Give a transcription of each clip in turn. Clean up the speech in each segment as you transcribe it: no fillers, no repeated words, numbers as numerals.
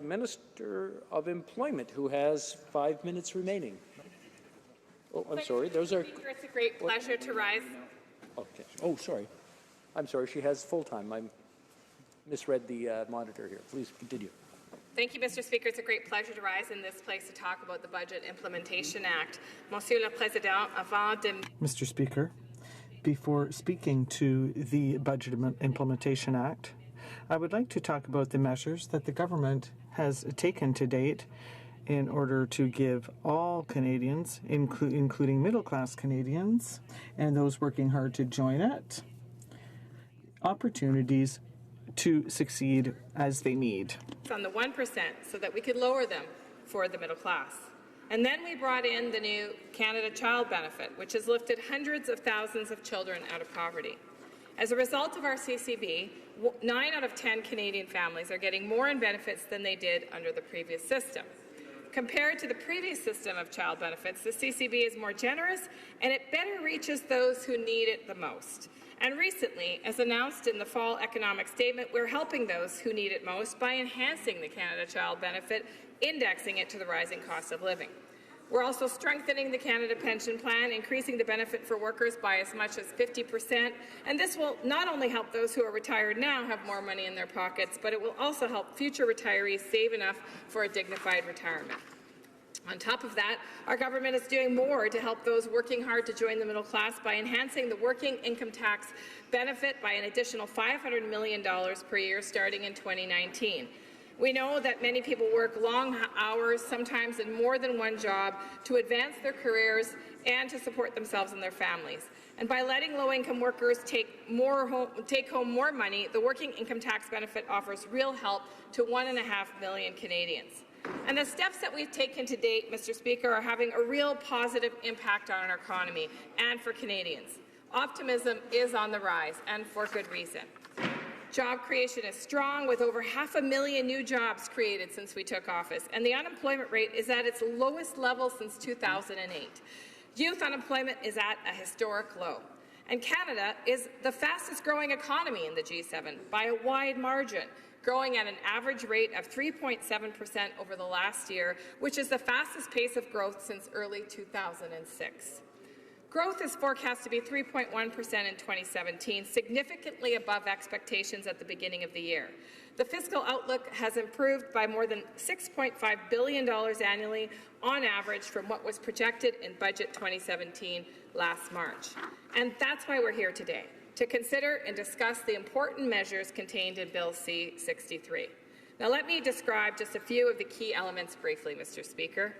Minister of Employment, who has 5 minutes remaining. Oh, I'm sorry. Those are. Speaker, it's a great pleasure to rise. Okay. Oh, sorry. I'm sorry. She has full time. I misread the monitor here. Please continue. Thank you, Mr. Speaker. It's a great pleasure to rise in this place to talk about the Budget Implementation Act. Monsieur le Président, avant de... Mr. Speaker, before speaking to the Budget Implementation Act, I would like to talk about the measures that the government has taken to date in order to give all Canadians, including middle-class Canadians and those working hard to join it, opportunities to succeed as they need. On the 1% so that we could lower them for the middle class. And then we brought in the new Canada Child Benefit, which has lifted hundreds of thousands of children out of poverty. As a result of our CCB, 9 out of 10 Canadian families are getting more in benefits than they did under the previous system. Compared to the previous system of child benefits, the CCB is more generous and it better reaches those who need it the most. And recently, as announced in the fall economic statement, we're helping those who need it most by enhancing the Canada Child Benefit, indexing it to the rising cost of living. We're also strengthening the Canada Pension Plan, increasing the benefit for workers by as much as 50%, and this will not only help those who are retired now have more money in their pockets, but it will also help future retirees save enough for a dignified retirement. On top of that, our government is doing more to help those working hard to join the middle class by enhancing the working income tax benefit by an additional $500 million per year starting in 2019. We know that many people work long hours, sometimes in more than one job, to advance their careers and to support themselves and their families. And by letting low-income workers take home more money, the working income tax benefit offers real help to 1.5 million Canadians. And the steps that we've taken to date, Mr. Speaker, are having a real positive impact on our economy and for Canadians. Optimism is on the rise, and for good reason. Job creation is strong, with over 500,000 new jobs created since we took office, and the unemployment rate is at its lowest level since 2008. Youth unemployment is at a historic low, and Canada is the fastest-growing economy in the G7 by a wide margin, growing at an average rate of 3.7% over the last year, which is the fastest pace of growth since early 2006. Growth is forecast to be 3.1% in 2017, significantly above expectations at the beginning of the year. The fiscal outlook has improved by more than $6.5 billion annually on average from what was projected in Budget 2017 last March. And that's why we're here today, to consider and discuss the important measures contained in Bill C-63. Now let me describe just a few of the key elements briefly, Mr. Speaker.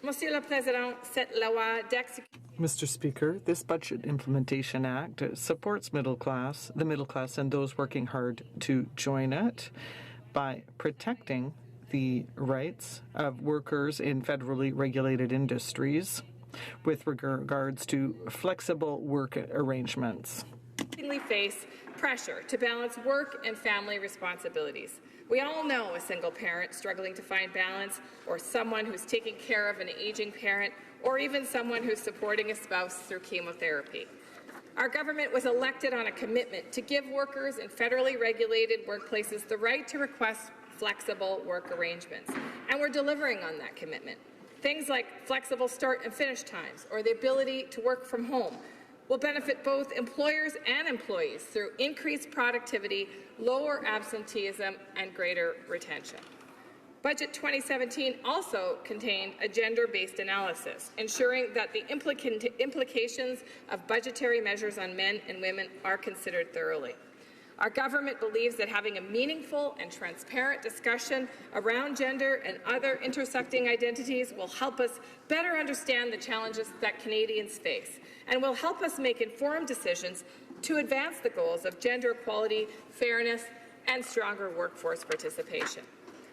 Monsieur le Président, cette loi d'exécution. Mr. Speaker, this Budget Implementation Act supports the middle class and those working hard to join it by protecting the rights of workers in federally regulated industries with regards to flexible work arrangements. We face pressure to balance work and family responsibilities. We all know a single parent struggling to find balance, or someone who's taking care of an aging parent, or even someone who's supporting a spouse through chemotherapy. Our government was elected on a commitment to give workers in federally regulated workplaces the right to request flexible work arrangements, and we're delivering on that commitment. Things like flexible start and finish times, or the ability to work from home, will benefit both employers and employees through increased productivity, lower absenteeism, and greater retention. Budget 2017 also contained a gender-based analysis, ensuring that the implications of budgetary measures on men and women are considered thoroughly. Our government believes that having a meaningful and transparent discussion around gender and other intersecting identities will help us better understand the challenges that Canadians face and will help us make informed decisions to advance the goals of gender equality, fairness, and stronger workforce participation.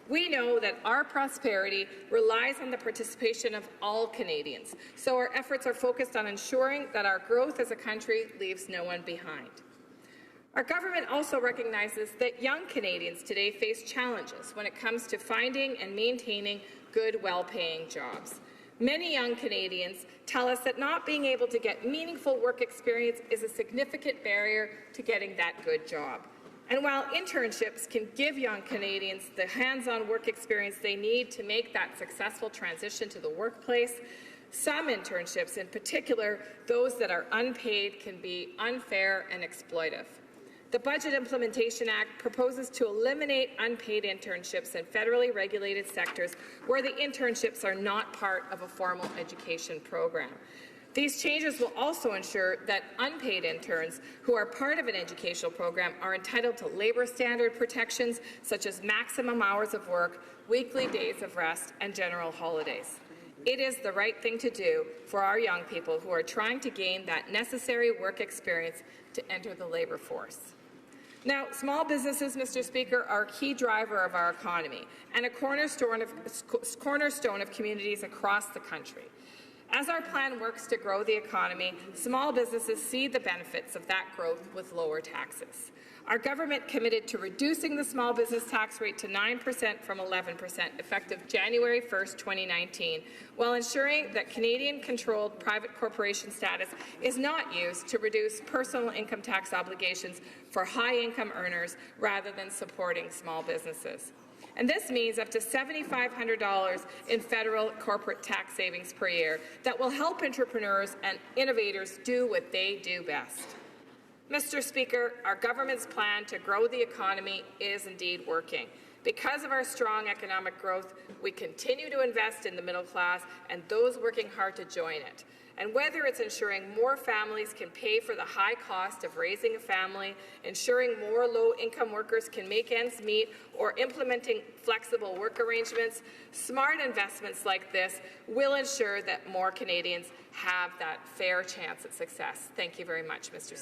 We know that our prosperity relies on the participation of all Canadians, so our efforts are focused on ensuring that our growth as a country leaves no one behind. Our government also recognizes that young Canadians today face challenges when it comes to finding and maintaining good, well-paying jobs. Many young Canadians tell us that not being able to get meaningful work experience is a significant barrier to getting that good job. And while internships can give young Canadians the hands-on work experience they need to make that successful transition to the workplace, some internships, in particular those that are unpaid, can be unfair and exploitive. The Budget Implementation Act proposes to eliminate unpaid internships in federally regulated sectors where the internships are not part of a formal education program. These changes will also ensure that unpaid interns who are part of an educational program are entitled to labour standard protections such as maximum hours of work, weekly days of rest, and general holidays. It is the right thing to do for our young people who are trying to gain that necessary work experience to enter the labour force. Now, small businesses, Mr. Speaker, are a key driver of our economy and a cornerstone of communities across the country. As our plan works to grow the economy, small businesses see the benefits of that growth with lower taxes. Our government committed to reducing the small business tax rate to 9% from 11% effective January 1st, 2019, while ensuring that Canadian-controlled private corporation status is not used to reduce personal income tax obligations for high-income earners rather than supporting small businesses. And this means up to $7,500 in federal corporate tax savings per year that will help entrepreneurs and innovators do what they do best. Mr. Speaker, our government's plan to grow the economy is indeed working. Because of our strong economic growth, we continue to invest in the middle class and those working hard to join it. And whether it's ensuring more families can pay for the high cost of raising a family, ensuring more low-income workers can make ends meet, or implementing flexible work arrangements, smart investments like this will ensure that more Canadians have that fair chance at success. Thank you very much, Mr. Speaker.